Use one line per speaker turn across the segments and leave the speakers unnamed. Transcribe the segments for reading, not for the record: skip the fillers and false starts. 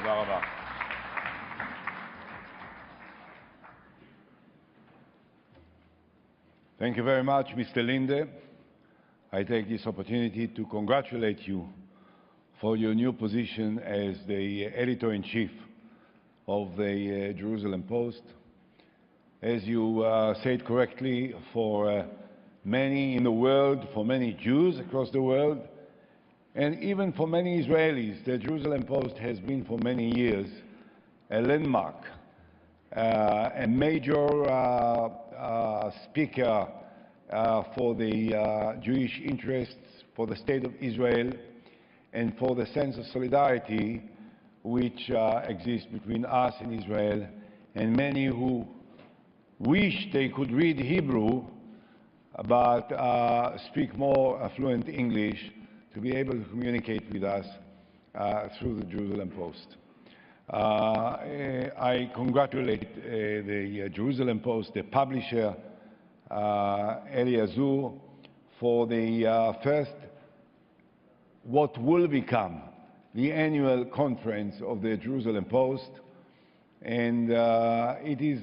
תודה רבה. Thank you very much, Mr. Linde. I take this opportunity to congratulate you for your new position as the editor-in-chief of the Jerusalem Post. As you said correctly, for many in the world, for many Jews across the world, and even for many Israelis, the Jerusalem Post has been for many years a landmark, a major speaker for the Jewish interests, for the state of Israel, and for the sense of solidarity which exists between us and Israel, and many who wish they could read Hebrew but speak more fluent English to be able to communicate with us through the Jerusalem Post. I congratulate the Jerusalem Post, the publisher, Eliezer, for the first, what will become the annual conference of the Jerusalem Post. And it is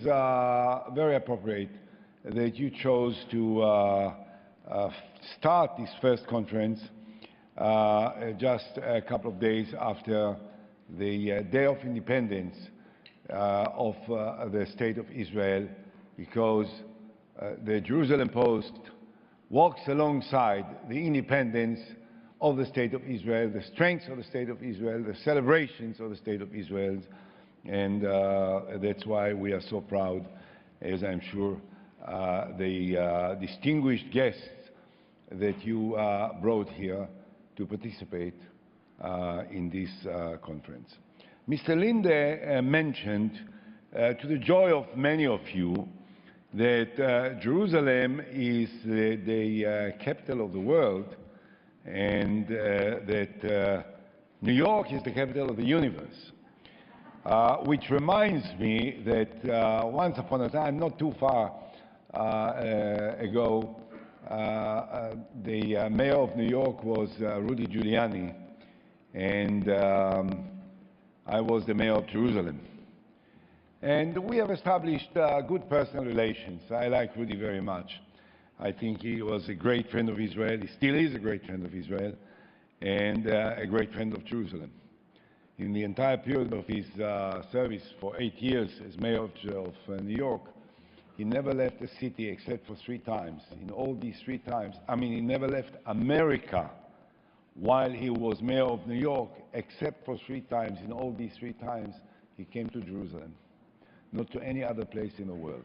very appropriate that you chose to start this first conference just a couple of days after the Day of Independence of the State of Israel, because the Jerusalem Post walks alongside the independence of the State of Israel, the strengths of the State of Israel, the celebrations of the State of Israel, and that's why we are so proud, as I'm sure the distinguished guests that you brought here to participate in this conference. Mr. Linde mentioned, to the joy of many of you, that Jerusalem is the capital of the world, and that New York is the capital of the universe. Which reminds me that once upon a time, not too far ago, the mayor of New York was Rudy Giuliani, and I was the mayor of Jerusalem. And we have established good personal relations. I like Rudy very much. I think he was a great friend of Israel. He still is a great friend of Israel, and a great friend of Jerusalem. In the entire period of his service for 8 years as mayor of New York, he never left the city except for 3 times. In all these 3 times, I mean, he never left America while he was mayor of New York, except for 3 times. In all these 3 times, he came to Jerusalem, not to any other place in the world.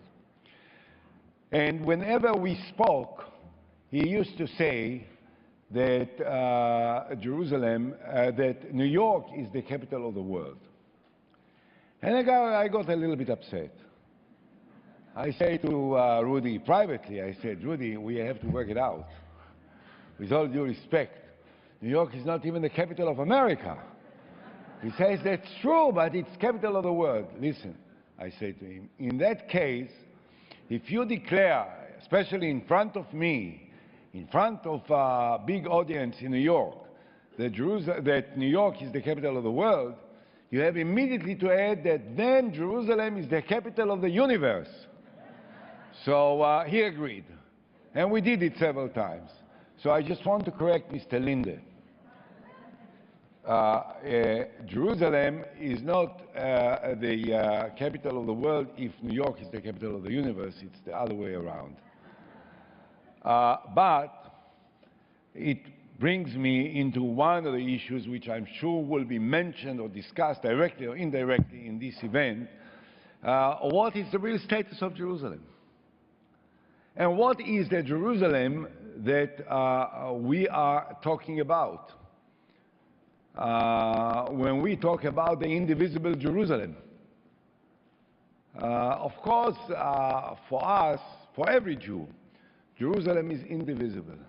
And whenever we spoke, he used to say that that New York is the capital of the world. And I got a little bit upset. I say to Rudy privately, I said, Rudy, we have to work it out. With all due respect, New York is not even the capital of America. He says, that's true, but it's capital of the world. Listen, I say to him, in that case, if you declare, especially in front of me, in front of a big audience in New York, that New York is the capital of the world, you have immediately to add that then Jerusalem is the capital of the universe. So he agreed, and we did it several times. So I just want to correct Mr. Linde. Jerusalem is not the capital of the world if New York is the capital of the universe. It's the other way around. But it brings me into one of the issues which I'm sure will be mentioned or discussed directly or indirectly in this event. What is the real status of Jerusalem? And what is the Jerusalem that we are talking about when we talk about the indivisible Jerusalem? Of course, for us, for every Jew, Jerusalem is indivisible.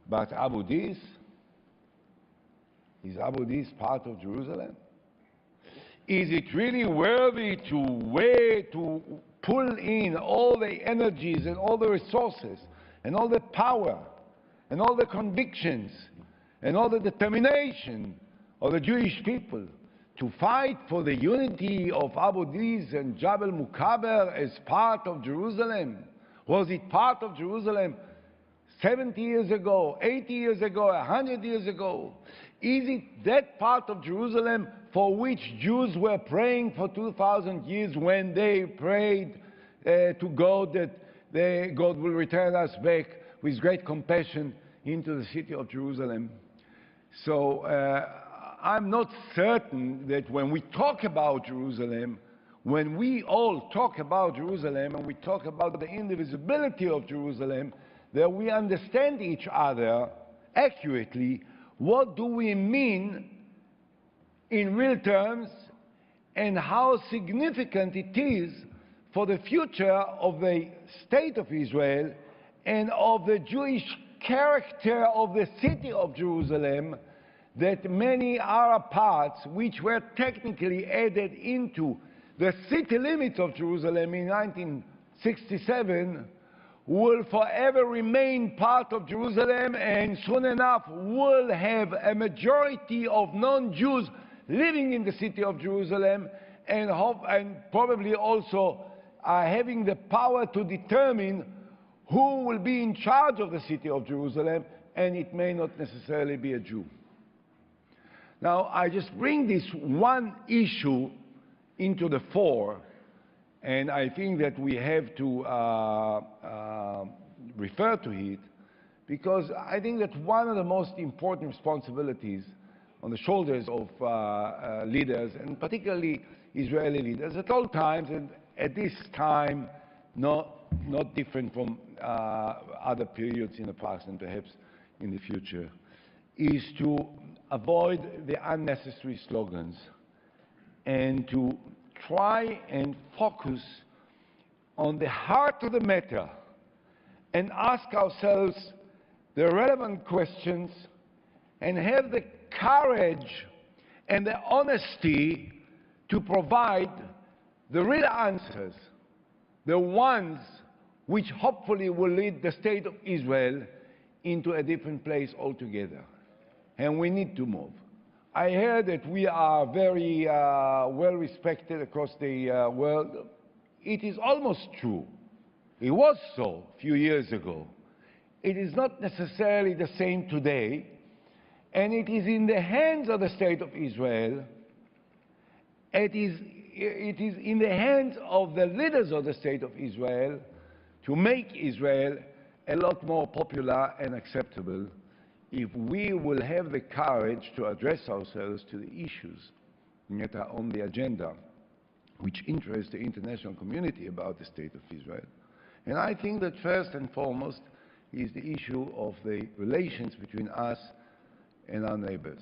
But Abu Dis, is Abu Dis part of Jerusalem? Is it really worthy to pull in all the energies and all the resources and all the power and all the convictions and all the determination of the Jewish people to fight for the unity of Abu Dis and Jabal Mukaber as part of Jerusalem? Was it part of Jerusalem 70 years ago, 80 years ago, 100 years ago? Is it that part of Jerusalem for which Jews were praying for 2,000 years when they prayed to God that God will return us back with great compassion into the city of Jerusalem? So I'm not certain that when we talk about Jerusalem, when we all talk about Jerusalem and we talk about the indivisibility of Jerusalem, that we understand each other accurately. What do we mean in real terms, and how significant it is for the future of the State of Israel and of the Jewish character of the city of Jerusalem, that many Arab parts, which were technically added into the city limits of Jerusalem in 1967, will forever remain part of Jerusalem, and soon enough will have a majority of non-Jews living in the city of Jerusalem, and probably also having the power to determine who will be in charge of the city of Jerusalem, and it may not necessarily be a Jew. Now, I just bring this one issue into the fore, and I think that we have to refer to it, because I think that one of the most important responsibilities on the shoulders of leaders, and particularly Israeli leaders at all times, and at this time not different from other periods in the past and perhaps in the future, is to avoid the unnecessary slogans and to try and focus on the heart of the matter and ask ourselves the relevant questions and have the courage and the honesty to provide the real answers, the ones which hopefully will lead the State of Israel into a different place altogether. And we need to move. I heard that we are very well respected across the world. It is almost true. It was so a few years ago. It is not necessarily the same today, and it is in the hands of the State of Israel. It is in the hands of the leaders of the State of Israel to make Israel a lot more popular and acceptable, if we will have the courage to address ourselves to the issues that are on the agenda, which interest the international community about the State of Israel. And I think that first and foremost is the issue of the relations between us and our neighbors.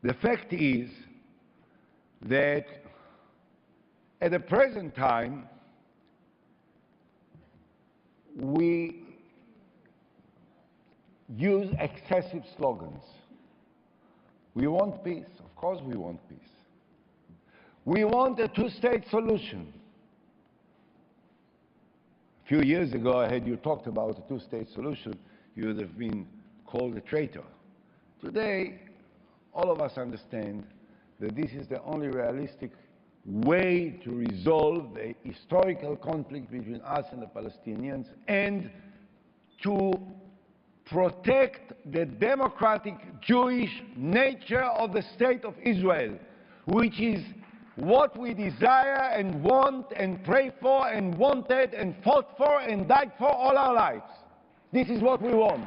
The fact is that at the present time, we use excessive slogans. We want peace. Of course we want peace. We want a two-state solution. A few years ago, had you talked about a two-state solution, you would have been called a traitor. Today, all of us understand that this is the only realistic way to resolve the historical conflict between us and the Palestinians, and to protect the democratic Jewish nature of the State of Israel, which is what we desire and want and pray for and wanted and fought for and died for all our lives. This is what we want.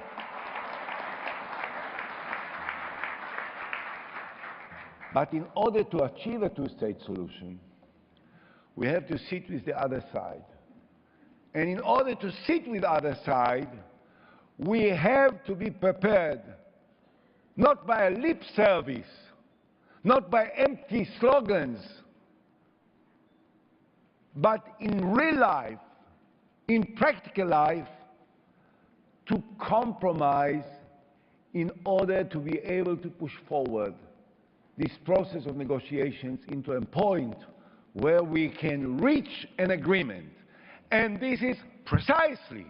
But in order to achieve a two-state solution, we have to sit with the other side. And in order to sit with the other side, we have to be prepared, not by a lip service, not by empty slogans, but in real life, in practical life, to compromise in order to be able to push forward this process of negotiations into a point where we can reach an agreement. And this is precisely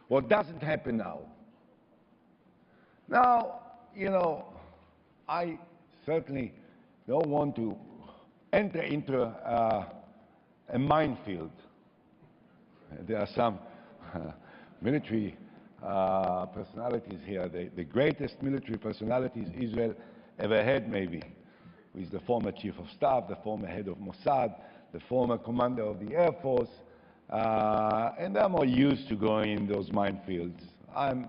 what doesn't happen now. Now, I certainly don't want to enter into a minefield. There are some military personalities here, the greatest military personalities Israel ever had, maybe, who is the former chief of staff, the former head of Mossad, the former commander of the Air Force, and they're more used to going in those minefields. I'm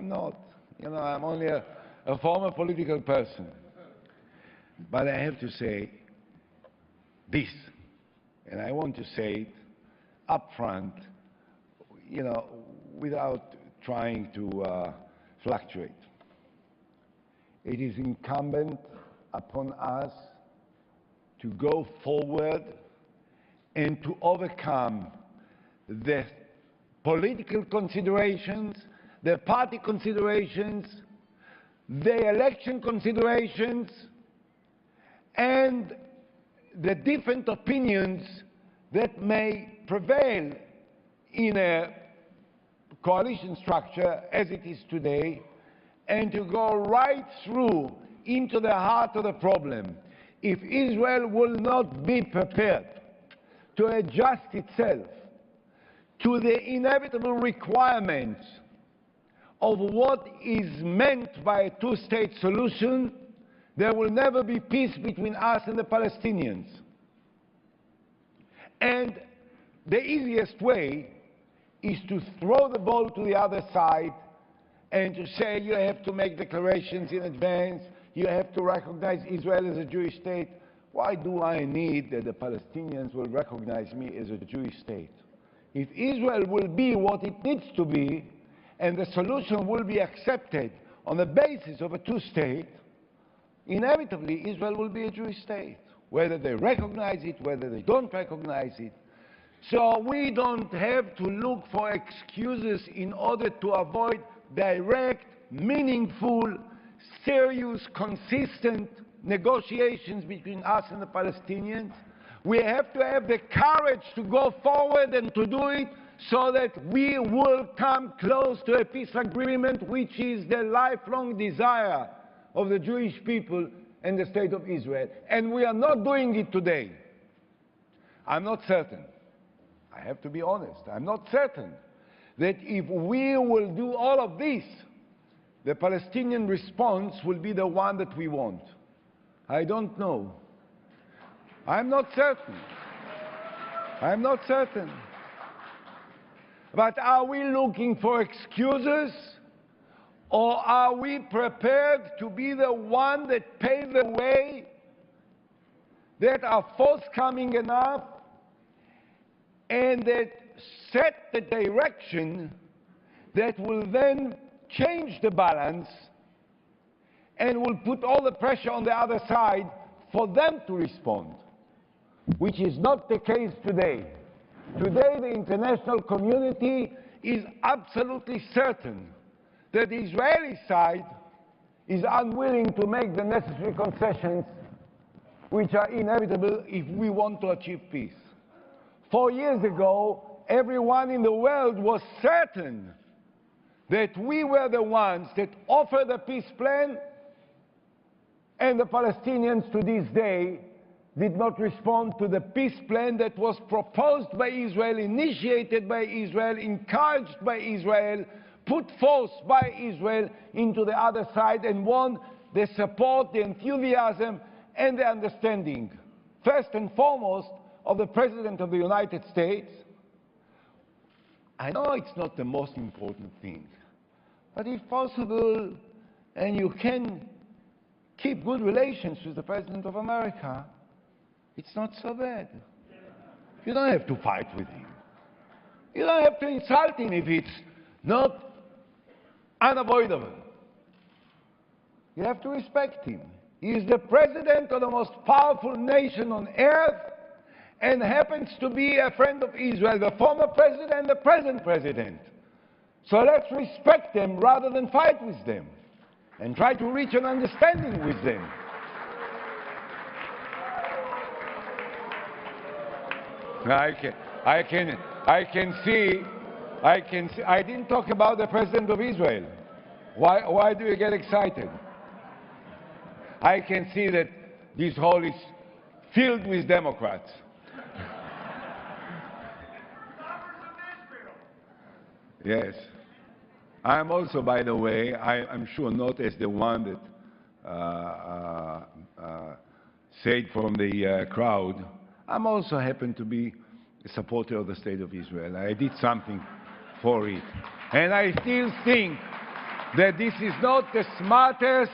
not. You know, I'm only a former political person. But I have to say this, and I want to say it up front, you know, without trying to fluctuate. It is incumbent upon us to go forward and to overcome the political considerations, the party considerations, the election considerations, and the different opinions that may prevail in a coalition structure as it is today, and to go right through into the heart of the problem. If Israel will not be prepared to adjust itself to the inevitable requirements of what is meant by a two-state solution, there will never be peace between us and the Palestinians. And the easiest way is to throw the ball to the other side and to say you have to make declarations in advance, you have to recognize Israel as a Jewish state. Why do I need that the Palestinians will recognize me as a Jewish state? If Israel will be what it needs to be, and the solution will be accepted on the basis of a two-state, inevitably Israel will be a Jewish state, whether they recognize it, whether they don't recognize it. So we don't have to look for excuses in order to avoid direct, meaningful, serious, consistent negotiations between us and the Palestinians. We have to have the courage to go forward and to do it so that we will come close to a peace agreement, which is the lifelong desire of the Jewish people and the state of Israel. And we are not doing it today. I'm not certain. I have to be honest. I'm not certain that if we will do all of this, the Palestinian response will be the one that we want. I don't know. I'm not certain. I'm not certain. But are we looking for excuses, or are we prepared to be the one that pave the way, that are forthcoming enough, and that set the direction that will then change the balance and will put all the pressure on the other side for them to respond, which is not the case today. Today, the international community is absolutely certain that the Israeli side is unwilling to make the necessary concessions which are inevitable if we want to achieve peace. 4 years ago, everyone in the world was certain that we were the ones that offered a peace plan, and the Palestinians to this day did not respond to the peace plan that was proposed by Israel, initiated by Israel, encouraged by Israel, put forth by Israel into the other side, and won the support, the enthusiasm, and the understanding, first and foremost, of the President of the United States. I know it's not the most important thing, but if possible, and you can keep good relations with the President of America, it's not so bad. You don't have to fight with him. You don't have to insult him if it's not unavoidable. You have to respect him. He is the president of the most powerful nation on earth and happens to be a friend of Israel, the former president and the present president. So let's respect them rather than fight with them and try to reach an understanding with them. I can see, I didn't talk about the President of Israel. Why do you get excited? I can see that this hall is filled with Democrats. Yes. I'm also, by the way, I'm sure not as the one that said from the crowd, I'm also happen to be a supporter of the State of Israel. I did something for it. And I still think that this is not the smartest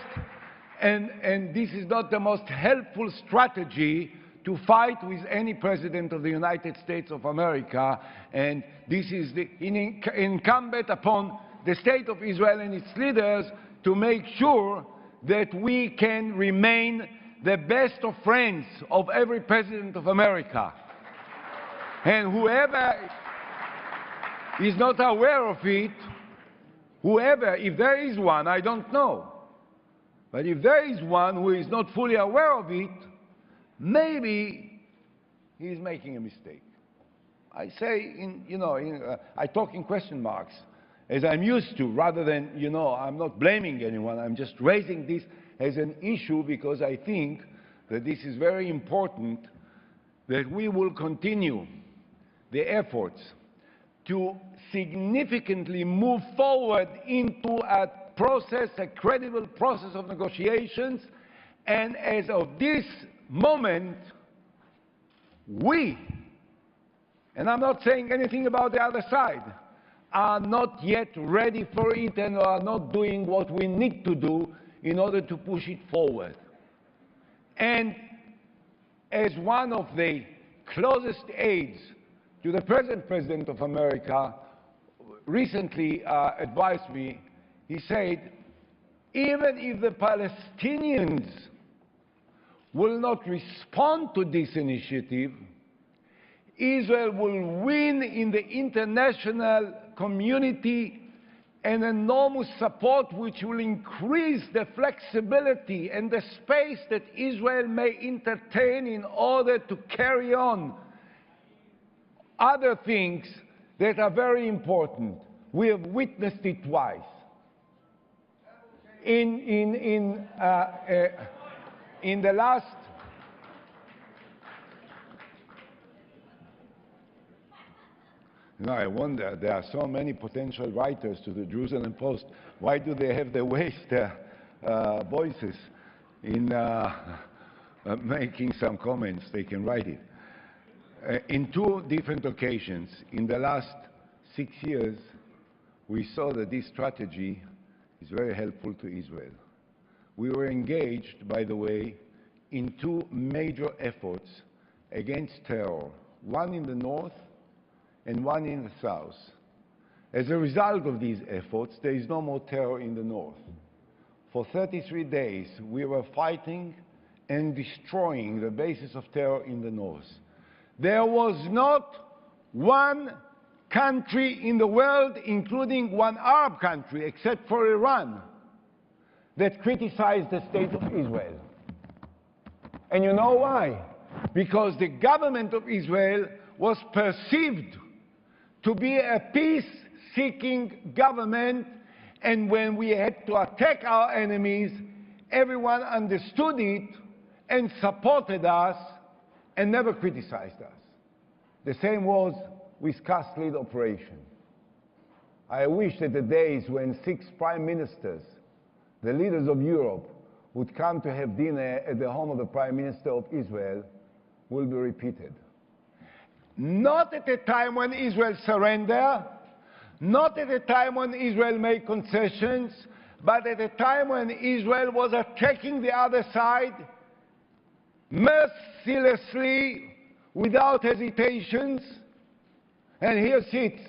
and this is not the most helpful strategy to fight with any president of the United States of America, and this is incumbent upon the State of Israel and its leaders to make sure that we can remain the best of friends of every president of America. And whoever is not aware of it, whoever, if there is one, I don't know, but if there is one who is not fully aware of it, maybe he is making a mistake. I say, I talk in question marks, as I'm used to, rather than, I'm not blaming anyone. I'm just raising this as an issue because I think that this is very important, that we will continue the efforts to significantly move forward into a process, a credible process of negotiations, and as of this moment, we, and I'm not saying anything about the other side, are not yet ready for it and are not doing what we need to do in order to push it forward. And as one of the closest aides to the present President of America recently advised me, he said, even if the Palestinians will not respond to this initiative, Israel will win in the international community an enormous support which will increase the flexibility and the space that Israel may entertain in order to carry on other things that are very important. We have witnessed it twice. In the last I wonder, there are so many potential writers to the Jerusalem Post. Why do they have to waste their voices in making some comments? They can write it. In two different occasions, in the last 6 years, we saw that this strategy is very helpful to Israel. We were engaged, by the way, in two major efforts against terror, one in the north and one in the south. As a result of these efforts, there is no more terror in the north. For 33 days, we were fighting and destroying the basis of terror in the north. There was not one country in the world, including one Arab country, except for Iran, that criticized the State of Israel. And you know why? Because the government of Israel was perceived to be a peace-seeking government, and when we had to attack our enemies, everyone understood it and supported us and never criticized us. The same was with Cast-Lead operation. I wish that the days when 6 prime ministers, the leaders of Europe, would come to have dinner at the home of the Prime Minister of Israel will be repeated. Not at a time when Israel surrendered, not at a time when Israel made concessions, but at a time when Israel was attacking the other side mercilessly, without hesitations. And here sits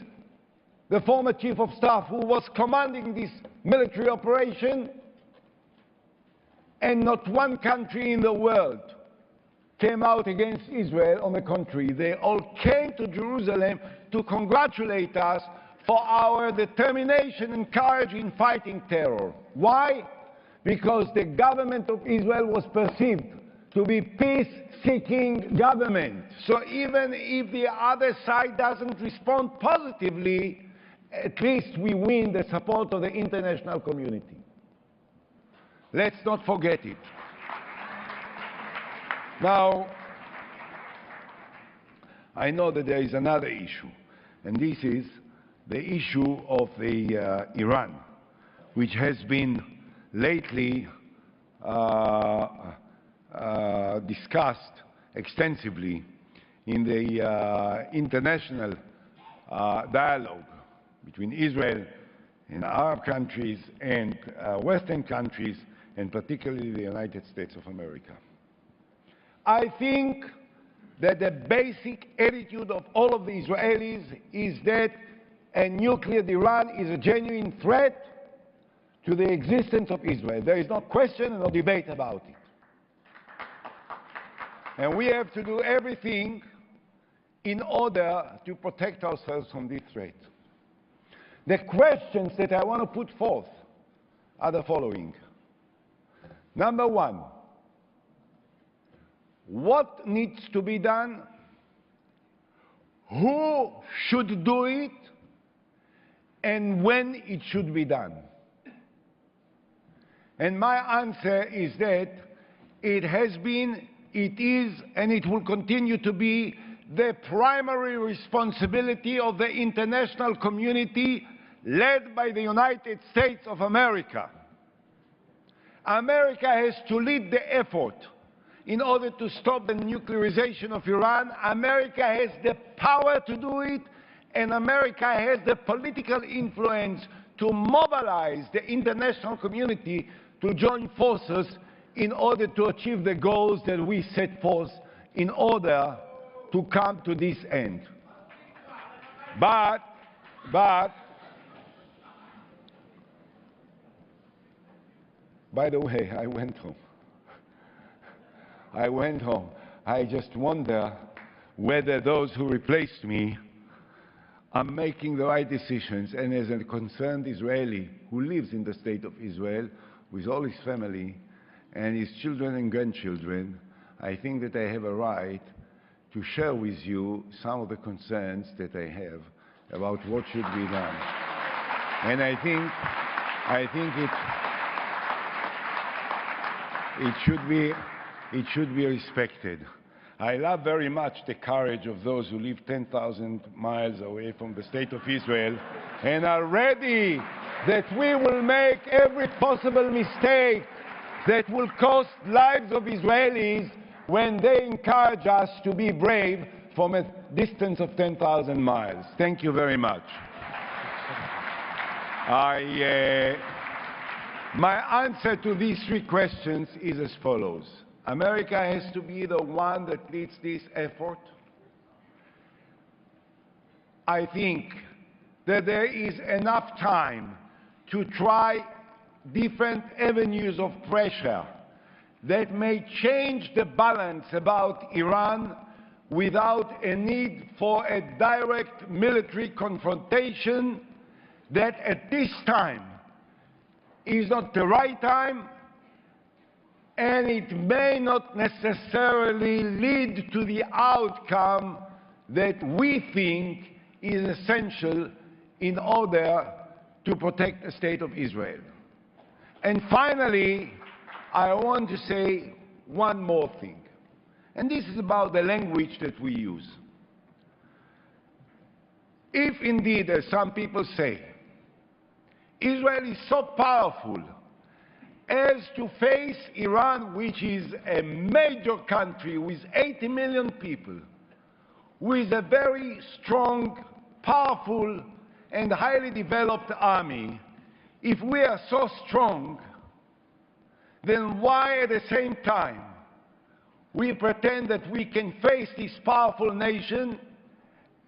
the former chief of staff who was commanding this military operation, and not one country in the world came out against Israel. On the contrary, they all came to Jerusalem to congratulate us for our determination and courage in fighting terror. Why? Because the government of Israel was perceived to be peace-seeking government. So even if the other side doesn't respond positively, at least we win the support of the international community. Let's not forget it. Now, I know that there is another issue, and this is the issue of Iran, which has been lately discussed extensively in the international dialogue between Israel and Arab countries and Western countries, and particularly the United States of America. I think that the basic attitude of all of the Israelis is that a nuclear Iran is a genuine threat to the existence of Israel. There is no question and no debate about it. And we have to do everything in order to protect ourselves from this threat. The questions that I want to put forth are the following. Number one, what needs to be done? Who should do it? And when it should be done? And my answer is that it has been, it is, and it will continue to be the primary responsibility of the international community led by the United States of America. America has to lead the effort in order to stop the nuclearization of Iran. America has the power to do it, and America has the political influence to mobilize the international community to join forces in order to achieve the goals that we set forth in order to come to this end. But, by the way, I went home. I just wonder whether those who replaced me are making the right decisions. And as a concerned Israeli who lives in the state of Israel with all his family and his children and grandchildren, I think that I have a right to share with you some of the concerns that I have about what should be done. And I think it should be respected. I love very much the courage of those who live 10,000 miles away from the state of Israel and are ready that we will make every possible mistake that will cost lives of Israelis when they encourage us to be brave from a distance of 10,000 miles. Thank you very much. My answer to these three questions is as follows. America has to be the one that leads this effort. I think that there is enough time to try different avenues of pressure that may change the balance about Iran without a need for a direct military confrontation that at this time is not the right time, and it may not necessarily lead to the outcome that we think is essential in order to protect the state of Israel. And finally, I want to say one more thing, and this is about the language that we use. If indeed, as some people say, Israel is so powerful as to face Iran, which is a major country with 80 million people, with a very strong, powerful, and highly developed army, if we are so strong, then why at the same time we pretend that we can face this powerful nation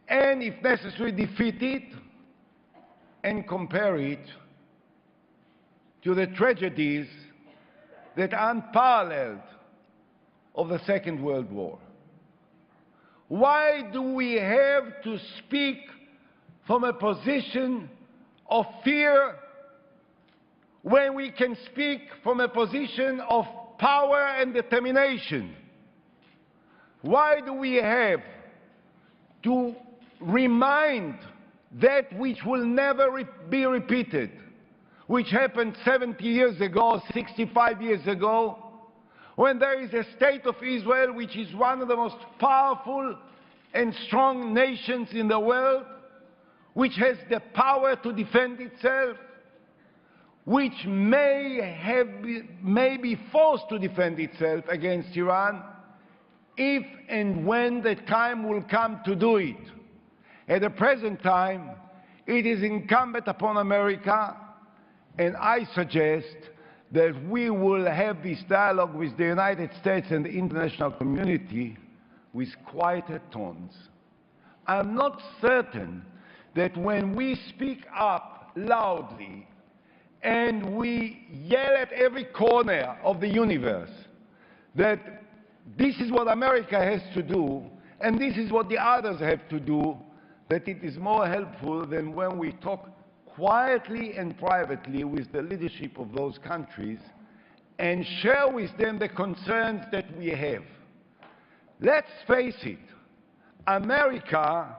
and, if necessary, defeat it and compare it to the tragedies that are unparalleled of the Second World War? Why do we have to speak from a position of fear when we can speak from a position of power and determination? Why do we have to remind that which will never be repeated, which happened 70 years ago, 65 years ago, when there is a state of Israel which is one of the most powerful and strong nations in the world, which has the power to defend itself, which may be forced to defend itself against Iran, if and when the time will come to do it. At the present time, it is incumbent upon America, and I suggest that we will have this dialogue with the United States and the international community with quieter tones. I'm not certain that when we speak up loudly and we yell at every corner of the universe that this is what America has to do and this is what the others have to do, that it is more helpful than when we talk quietly and privately with the leadership of those countries and share with them the concerns that we have. Let's face it, America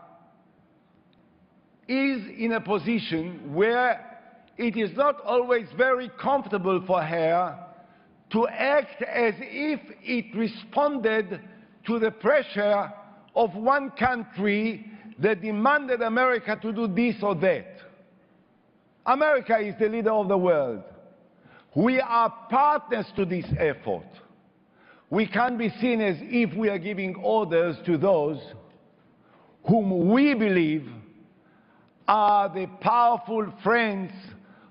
is in a position where it is not always very comfortable for her to act as if it responded to the pressure of one country that demanded America to do this or that. America is the leader of the world. We are partners to this effort. We can't be seen as if we are giving orders to those whom we believe are the powerful friends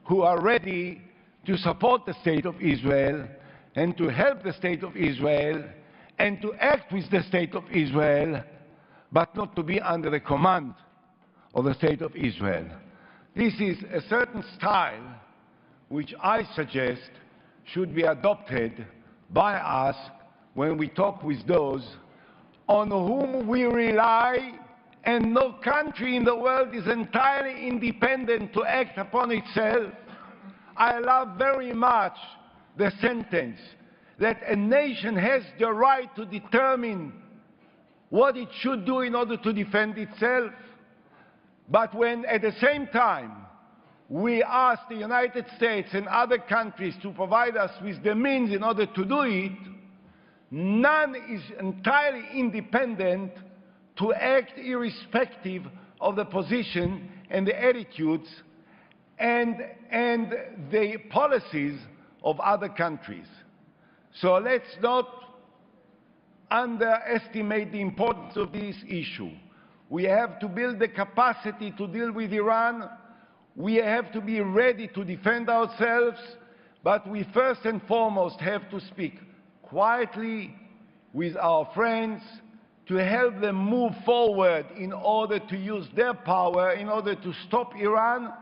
who are ready to support the State of Israel and to help the State of Israel and to act with the State of Israel, but not to be under the command of the State of Israel. This is a certain style which I suggest should be adopted by us when we talk with those on whom we rely, and no country in the world is entirely independent to act upon itself. I love very much the sentence that a nation has the right to determine what it should do in order to defend itself. But when at the same time we ask the United States and other countries to provide us with the means in order to do it, none is entirely independent to act irrespective of the position and the attitudes and the policies of other countries. So let's not underestimate the importance of this issue. We have to build the capacity to deal with Iran. We have to be ready to defend ourselves, but we first and foremost have to speak quietly with our friends to help them move forward in order to use their power in order to stop Iran.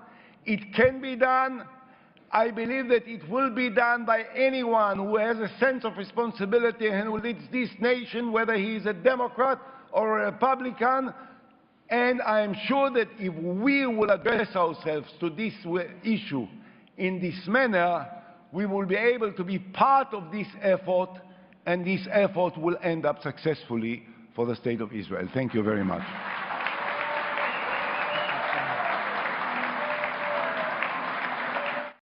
It can be done. I believe that it will be done by anyone who has a sense of responsibility and who leads this nation, whether he is a Democrat or a Republican. And I am sure that if we will address ourselves to this issue in this manner, we will be able to be part of this effort, and this effort will end up successfully for the State of Israel. Thank you very much.